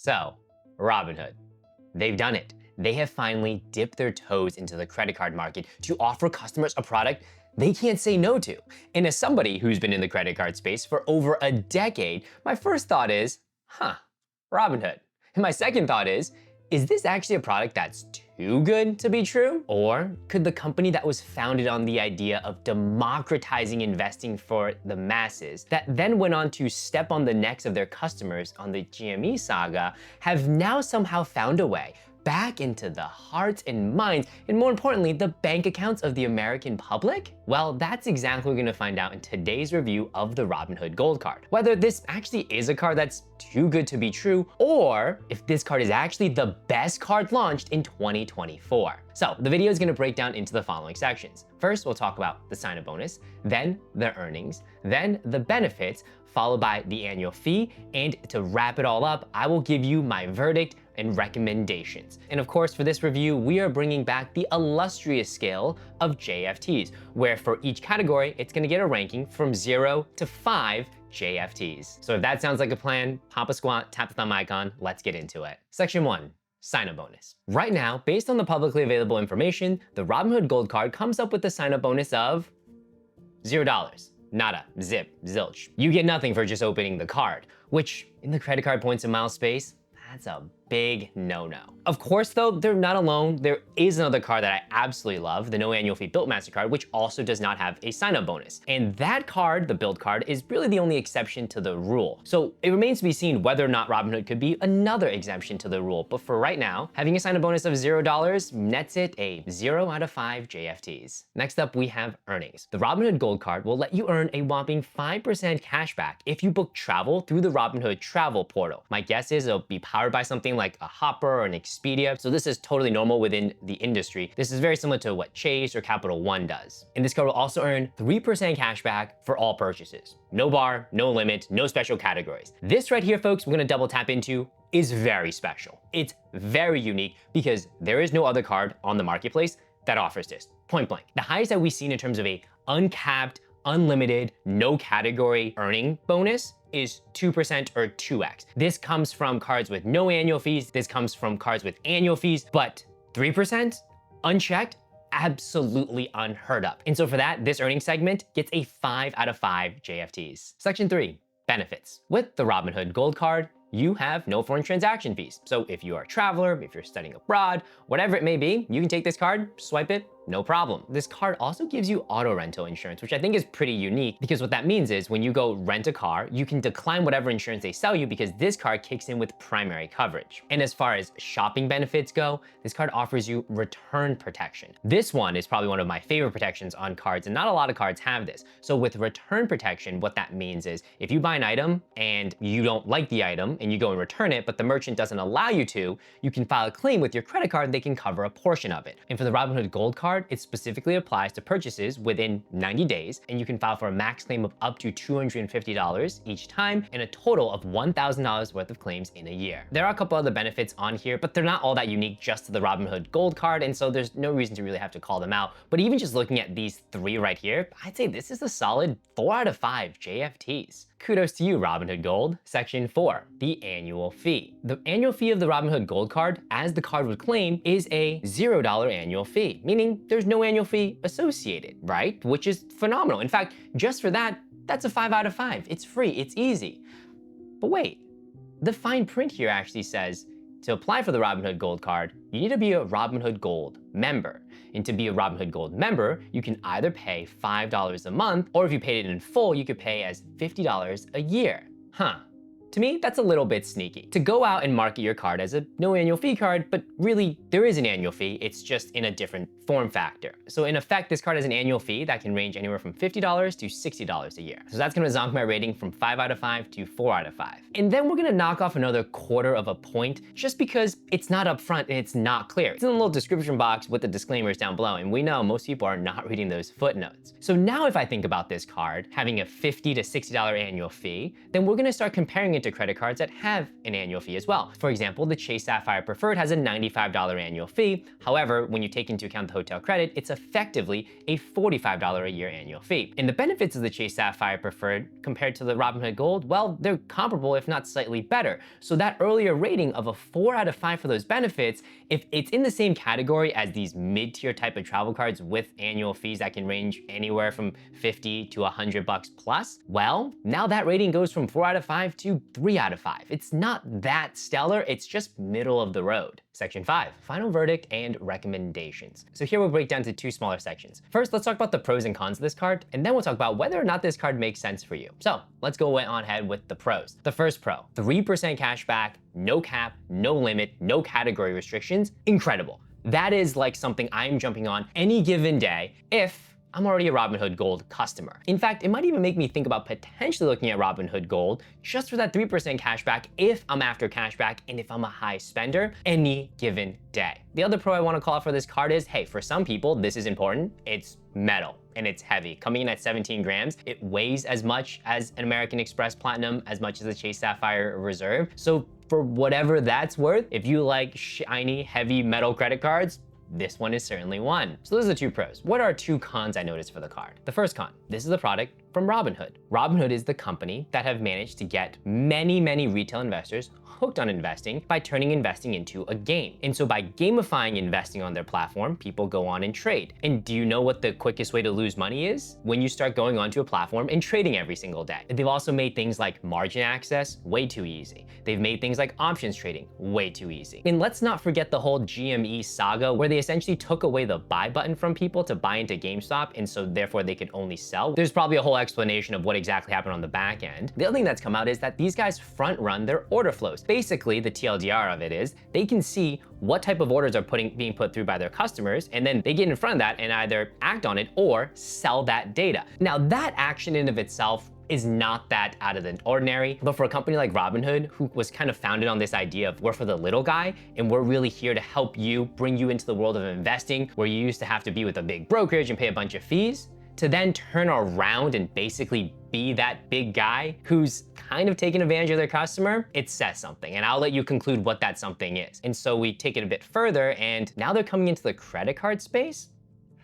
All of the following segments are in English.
So, Robinhood, they've done it. They have finally dipped their toes into the credit card market to offer customers a product they can't say no to. And as somebody who's been in the credit card space for over a decade, my first thought is, Robinhood. And my second thought is this actually a product that's too good to be true? Or could the company that was founded on the idea of democratizing investing for the masses, that then went on to step on the necks of their customers on the GME saga, have now somehow found a way back into the hearts and minds, and more importantly, the bank accounts of the American public? Well, that's exactly what we're gonna find out in today's review of the Robinhood Gold card. Whether this actually is a card that's too good to be true, or if this card is actually the best card launched in 2024. So the video is gonna break down into the following sections. First, we'll talk about the sign-up bonus, then the earnings, then the benefits, followed by the annual fee, and to wrap it all up, I will give you my verdict and recommendations. And of course, for this review, we are bringing back the illustrious scale of JFTs, where for each category, it's gonna get a ranking from 0 to 5 JFTs. So if that sounds like a plan, pop a squat, tap the thumb icon, let's get into it. Section 1. Sign-up bonus. Right now, based on the publicly available information, the Robinhood Gold card comes up with a sign-up bonus of $0. Nada, zip, zilch. You get nothing for just opening the card, which in the credit card points and miles space, that's a big no-no. Of course though, they're not alone. There is another card that I absolutely love, the no annual fee Built MasterCard, which also does not have a sign-up bonus. And that card, the Built card, is really the only exception to the rule. So it remains to be seen whether or not Robinhood could be another exemption to the rule. But for right now, having a sign-up bonus of $0 nets it a 0 out of 5 JFTs. Next up, we have earnings. The Robinhood Gold card will let you earn a whopping 5% cash back if you book travel through the Robinhood travel portal. My guess is it'll be powered by something like a Hopper or an Expedia, so this is totally normal within the industry. This is very similar to what Chase or Capital One does. And this card will also earn 3% cash back for all purchases. No bar, no limit, no special categories. This right here, folks, we're gonna double tap into is very special. It's very unique because there is no other card on the marketplace that offers this, point blank. The highest that we've seen in terms of a uncapped, unlimited, no category earning bonus is 2% or 2x. This comes from cards with no annual fees. This comes from cards with annual fees, but 3% unchecked, absolutely unheard of. And so for that, this earning segment gets a 5 out of 5 JFTs. Section 3, benefits. With the Robinhood Gold card, you have no foreign transaction fees. So if you are a traveler, if you're studying abroad, whatever it may be, you can take this card, swipe it, no problem. This card also gives you auto rental insurance, which I think is pretty unique because what that means is when you go rent a car, you can decline whatever insurance they sell you because this card kicks in with primary coverage. And as far as shopping benefits go, this card offers you return protection. This one is probably one of my favorite protections on cards, and not a lot of cards have this. So with return protection, what that means is if you buy an item and you don't like the item and you go and return it, but the merchant doesn't allow you to, you can file a claim with your credit card, they can cover a portion of it. And for the Robinhood Gold card, it specifically applies to purchases within 90 days, and you can file for a max claim of up to $250 each time and a total of $1,000 worth of claims in a year. There are a couple other benefits on here, but they're not all that unique just to the Robinhood Gold card, and so there's no reason to really have to call them out. But even just looking at these 3 right here, I'd say this is a solid 4 out of 5 JFTs. Kudos to you, Robinhood Gold. Section 4, the annual fee. The annual fee of the Robinhood Gold card, as the card would claim, is a $0 annual fee, meaning there's no annual fee associated, right? Which is phenomenal. In fact, just for that, that's a 5 out of 5. It's free, it's easy. But wait, the fine print here actually says, to apply for the Robinhood Gold card, you need to be a Robinhood Gold member. And to be a Robinhood Gold member, you can either pay $5 a month, or if you paid it in full, you could pay as $50 a year. To me, that's a little bit sneaky. To go out and market your card as a no annual fee card, but really there is an annual fee, it's just in a different form factor. So in effect, this card has an annual fee that can range anywhere from $50 to $60 a year. So that's gonna zonk my rating from 5 out of 5 to 4 out of 5. And then we're gonna knock off another 1/4 of a point just because it's not upfront and it's not clear. It's in the little description box with the disclaimers down below, and we know most people are not reading those footnotes. So now if I think about this card having a $50 to $60 annual fee, then we're gonna start comparing into credit cards that have an annual fee as well. For example, the Chase Sapphire Preferred has a $95 annual fee. However, when you take into account the hotel credit, it's effectively a $45 a year annual fee. And the benefits of the Chase Sapphire Preferred compared to the Robinhood Gold, well, they're comparable, if not slightly better. So that earlier rating of a 4 out of 5 for those benefits, if it's in the same category as these mid-tier type of travel cards with annual fees that can range anywhere from 50 to $100 plus, well, now that rating goes from 4 out of 5 to 3 out of 5. It's not that stellar, it's just middle of the road. Section 5, final verdict and recommendations. So here we'll break down to 2 smaller sections. First, let's talk about the pros and cons of this card, and then we'll talk about whether or not this card makes sense for you. So let's go on ahead with the pros. The first pro, 3% cash back, no cap, no limit, no category restrictions, incredible. That is like something I'm jumping on any given day if I'm already a Robinhood Gold customer. In fact, it might even make me think about potentially looking at Robinhood Gold just for that 3% cashback if I'm after cashback and if I'm a high spender any given day. The other pro I want to call out for this card is, hey, for some people, this is important. It's metal and it's heavy. Coming in at 17 grams, it weighs as much as an American Express Platinum, as much as the Chase Sapphire Reserve. So for whatever that's worth, if you like shiny, heavy metal credit cards, this one is certainly one. So those are the 2 pros. What are 2 cons I noticed for the card? The first con, this is a product from Robinhood. Robinhood is the company that have managed to get many, many retail investors hooked on investing by turning investing into a game. And so by gamifying investing on their platform, people go on and trade. And do you know what the quickest way to lose money is? When you start going onto a platform and trading every single day. They've also made things like margin access way too easy. They've made things like options trading way too easy. And let's not forget the whole GME saga where they essentially took away the buy button from people to buy into GameStop, and so therefore they could only sell. There's probably a whole explanation of what exactly happened on the back end. The other thing that's come out is that these guys front run their order flows. Basically, the TLDR of it is they can see what type of orders are being put through by their customers, and then they get in front of that and either act on it or sell that data. Now, that action in of itself is not that out of the ordinary, but for a company like Robinhood, who was kind of founded on this idea of we're for the little guy, and we're really here to help you, bring you into the world of investing, where you used to have to be with a big brokerage and pay a bunch of fees, to then turn around and basically be that big guy who's kind of taking advantage of their customer, it says something. And I'll let you conclude what that something is. And so we take it a bit further, and now they're coming into the credit card space.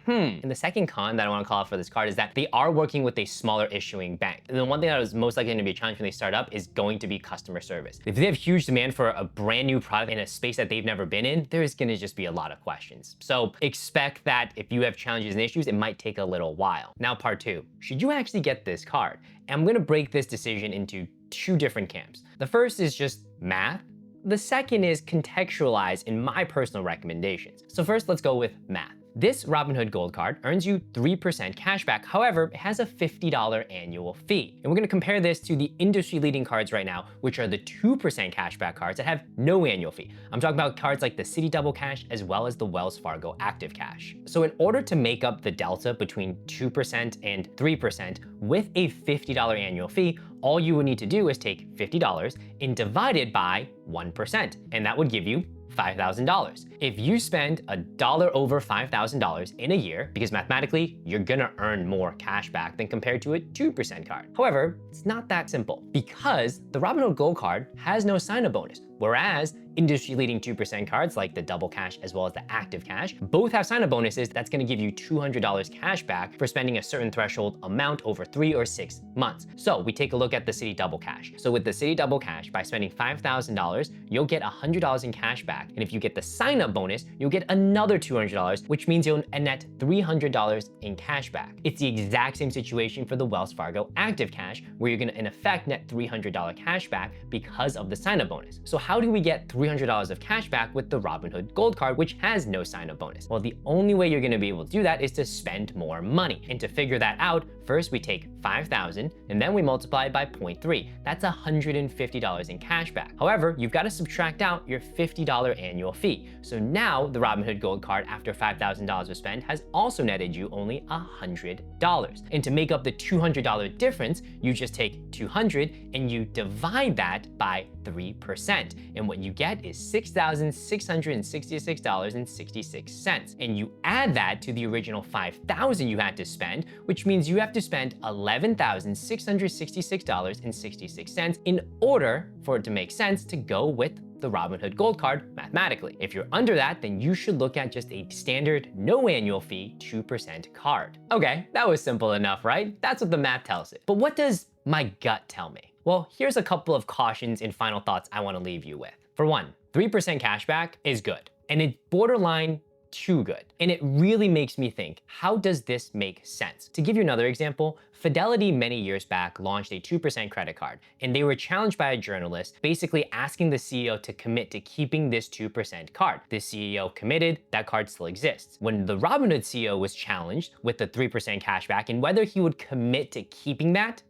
And the second con that I want to call out for this card is that they are working with a smaller issuing bank. And the one thing that is most likely going to be a challenge when they start up is going to be customer service. If they have huge demand for a brand new product in a space that they've never been in, there is going to just be a lot of questions. So expect that if you have challenges and issues, it might take a little while. Now, part 2, should you actually get this card? And I'm going to break this decision into 2 different camps. The first is just math. The second is contextualize in my personal recommendations. So first, let's go with math. This Robinhood Gold card earns you 3% cashback. However, it has a $50 annual fee. And we're gonna compare this to the industry-leading cards right now, which are the 2% cashback cards that have no annual fee. I'm talking about cards like the Citi Double Cash as well as the Wells Fargo Active Cash. So in order to make up the delta between 2% and 3% with a $50 annual fee, all you would need to do is take $50 and divide it by 1%, and that would give you $5,000. If you spend $1 over $5,000 in a year, because mathematically, you're gonna earn more cash back than compared to a 2% card. However, it's not that simple because the Robinhood Gold card has no sign-up bonus, whereas industry-leading 2% cards like the Double Cash as well as the Active Cash both have sign-up bonuses that's gonna give you $200 cash back for spending a certain threshold amount over 3 or 6 months. So we take a look at the Citi Double Cash. So with the Citi Double Cash, by spending $5,000, you'll get $100 in cash back. And if you get the sign-up bonus, you'll get another $200, which means you'll net $300 in cash back. It's the exact same situation for the Wells Fargo Active Cash, where you're gonna in effect net $300 cash back because of the sign-up bonus. So how do we get $300 of cash back with the Robinhood Gold card, which has no sign-up bonus? Well, the only way you're gonna be able to do that is to spend more money. And to figure that out, first we take $5,000 and then we multiply it by 0.3. That's $150 in cash back. However, you've got to subtract out your $50 annual fee. So now the Robinhood Gold card, after $5,000 of spend, has also netted you only $100. And to make up the $200 difference, you just take $200 and you divide that by 3%. And what you get is $6,666.66. And you add that to the original $5,000 you had to spend, which means you have to spend $11,666.66 in order for it to make sense to go with the Robinhood Gold card mathematically. If you're under that, then you should look at just a standard, no annual fee, 2% card. Okay, that was simple enough, right? That's what the math tells it. But what does my gut tell me? Well, here's a couple of cautions and final thoughts I want to leave you with. For one, 3% cashback is good, and it's borderline too good. And it really makes me think, how does this make sense? To give you another example, Fidelity many years back launched a 2% credit card, and they were challenged by a journalist basically asking the CEO to commit to keeping this 2% card. The CEO committed, that card still exists. When the Robinhood CEO was challenged with the 3% cashback and whether he would commit to keeping that,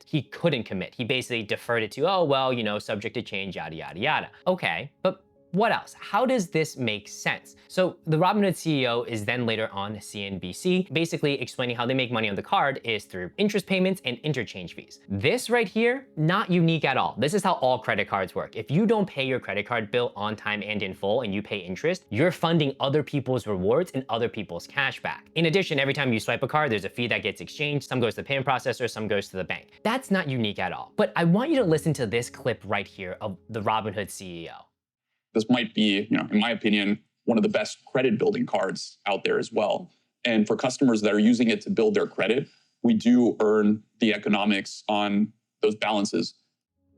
he couldn't commit. He basically deferred it to, oh, well, subject to change, yada, yada, yada. Okay, but what else? How does this make sense? So the Robinhood CEO is then later on CNBC, basically explaining how they make money on the card is through interest payments and interchange fees. This right here, not unique at all. This is how all credit cards work. If you don't pay your credit card bill on time and in full and you pay interest, you're funding other people's rewards and other people's cash back. In addition, every time you swipe a card, there's a fee that gets exchanged. Some goes to the payment processor, some goes to the bank. That's not unique at all. But I want you to listen to this clip right here of the Robinhood CEO. This might be, in my opinion, one of the best credit building cards out there as well. And for customers that are using it to build their credit, we do earn the economics on those balances.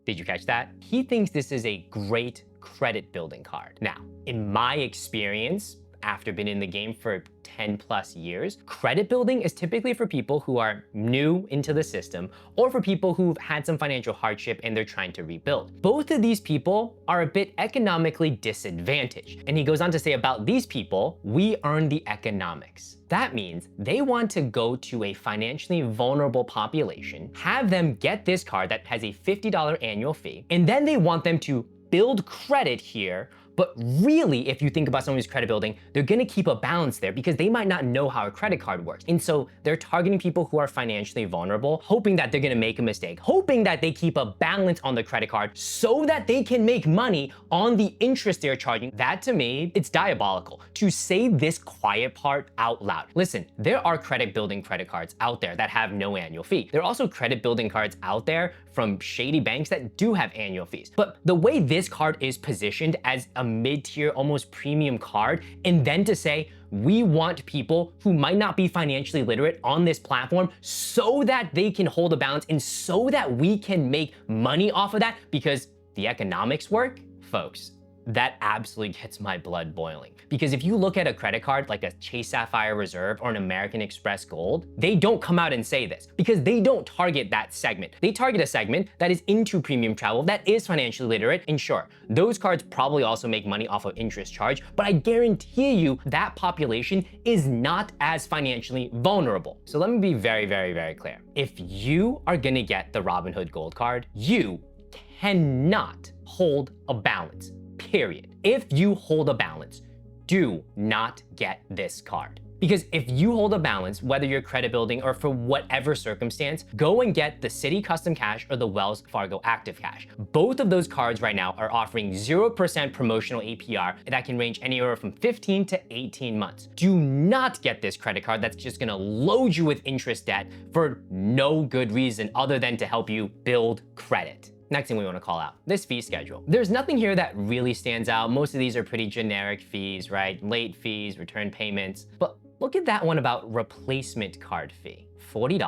Did you catch that? He thinks this is a great credit building card. Now, in my experience, after being in the game for 10 plus years, credit building is typically for people who are new into the system or for people who've had some financial hardship and they're trying to rebuild. Both of these people are a bit economically disadvantaged. And he goes on to say about these people, we earn the economics. That means they want to go to a financially vulnerable population, have them get this card that has a $50 annual fee, and then they want them to build credit here. But really, if you think about someone who's credit building, they're gonna keep a balance there because they might not know how a credit card works. And so they're targeting people who are financially vulnerable, hoping that they're gonna make a mistake, hoping that they keep a balance on the credit card so that they can make money on the interest they're charging. That to me, it's diabolical to say this quiet part out loud. Listen, there are credit building credit cards out there that have no annual fee. There are also credit building cards out there from shady banks that do have annual fees. But the way this card is positioned as a mid-tier, almost premium card, and then to say, we want people who might not be financially literate on this platform so that they can hold a balance and so that we can make money off of that because the economics work, folks. That absolutely gets my blood boiling. Because if you look at a credit card like a Chase Sapphire Reserve or an American Express Gold, they don't come out and say this because they don't target that segment. They target a segment that is into premium travel, that is financially literate, and sure, those cards probably also make money off of interest charge, but I guarantee you that population is not as financially vulnerable. So let me be very, very, very clear. If you are gonna get the Robinhood Gold card, you cannot hold a balance. Period. If you hold a balance, do not get this card. Because if you hold a balance, whether you're credit building or for whatever circumstance, go and get the Citi Custom Cash or the Wells Fargo Active Cash. Both of those cards right now are offering 0% promotional APR that can range anywhere from 15 to 18 months. Do not get this credit card that's just gonna load you with interest debt for no good reason other than to help you build credit. Next thing we want to call out, this fee schedule. There's nothing here that really stands out. Most of these are pretty generic fees, right? Late fees, return payments. But look at that one about replacement card fee. $40?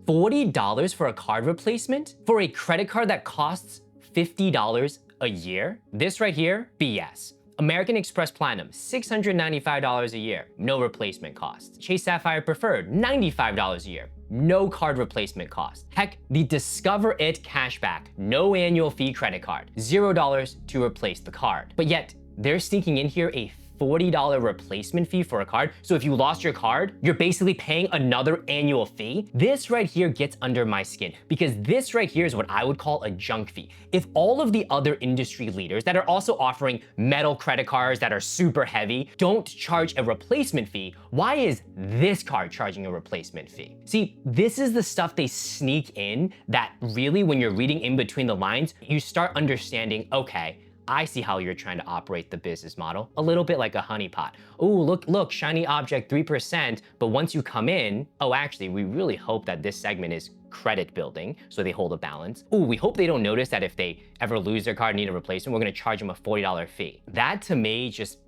$40 for a card replacement? For a credit card that costs $50 a year? This right here, BS. American Express Platinum, $695 a year, no replacement costs. Chase Sapphire Preferred, $95 a year, no card replacement cost. Heck, the Discover It cashback, no annual fee credit card, $0 to replace the card. But yet, they're sneaking in here a $40 replacement fee for a card. So if you lost your card, you're basically paying another annual fee. This right here gets under my skin because this right here is what I would call a junk fee. If all of the other industry leaders that are also offering metal credit cards that are super heavy don't charge a replacement fee, why is this card charging a replacement fee? See, this is the stuff they sneak in that really, when you're reading in between the lines, you start understanding, okay, I see how you're trying to operate the business model, a little bit like a honeypot. Oh, look, shiny object 3%, but once you come in, oh, actually, we really hope that this segment is credit building, so they hold a balance. Oh, we hope they don't notice that if they ever lose their card and need a replacement, we're gonna charge them a $40 fee. That to me just,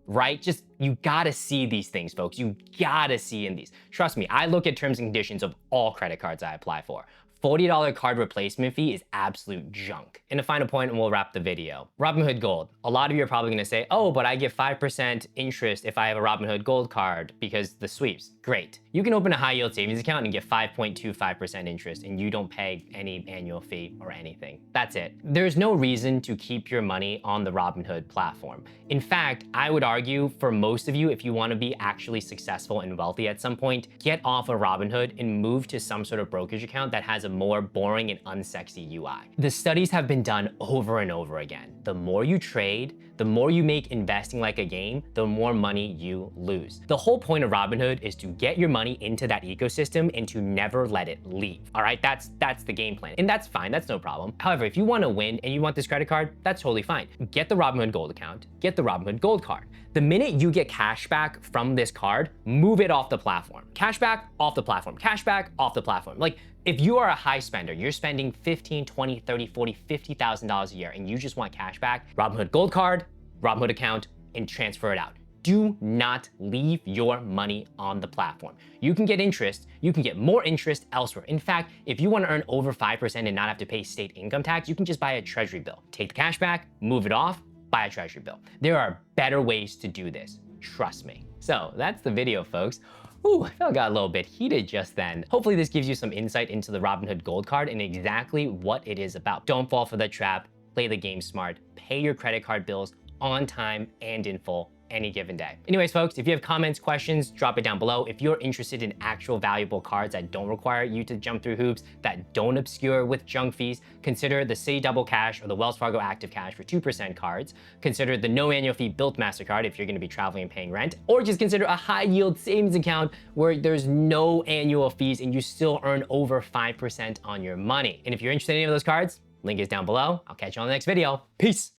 right? Just, you gotta see these things, folks. You gotta see in these. Trust me, I look at terms and conditions of all credit cards I apply for. $40 card replacement fee is absolute junk. And a final point, and we'll wrap the video. Robinhood Gold. A lot of you are probably gonna say, oh, but I get 5% interest if I have a Robinhood Gold card because the sweeps. Great. You can open a high yield savings account and get 5.25% interest and you don't pay any annual fee or anything. That's it. There's no reason to keep your money on the Robinhood platform. In fact, I would argue for most of you, if you wanna be actually successful and wealthy at some point, get off of Robinhood and move to some sort of brokerage account that has a more boring and unsexy UI. The studies have been done over and over again. The more you trade, the more you make investing like a game, the more money you lose. The whole point of Robinhood is to get your money into that ecosystem and to never let it leave. All right, that's the game plan. And that's fine, that's no problem. However, if you wanna win and you want this credit card, that's totally fine. Get the Robinhood Gold account, get the Robinhood Gold card. The minute you get cash back from this card, move it off the platform. Cash back, off the platform. Cash back, off the platform. Like, if you are a high spender, you're spending $15, $20, $30, $40, $50,000 a year and you just want cash back, Robinhood Gold card, Robinhood account, and transfer it out. Do not leave your money on the platform. You can get interest, you can get more interest elsewhere. In fact, if you want to earn over 5% and not have to pay state income tax, you can just buy a treasury bill. Take the cash back, move it off, buy a treasury bill. There are better ways to do this, trust me. So that's the video, folks. Ooh, I felt got a little bit heated just then. Hopefully this gives you some insight into the Robinhood Gold card and exactly what it is about. Don't fall for the trap, play the game smart, pay your credit card bills on time and in full any given day. Anyways, folks, if you have comments, questions, drop it down below. If you're interested in actual valuable cards that don't require you to jump through hoops, that don't obscure with junk fees, consider the Citi Double Cash or the Wells Fargo Active Cash for 2% cards. Consider the no annual fee Built MasterCard if you're gonna be traveling and paying rent, or just consider a high yield savings account where there's no annual fees and you still earn over 5% on your money. And if you're interested in any of those cards, link is down below. I'll catch you on the next video. Peace.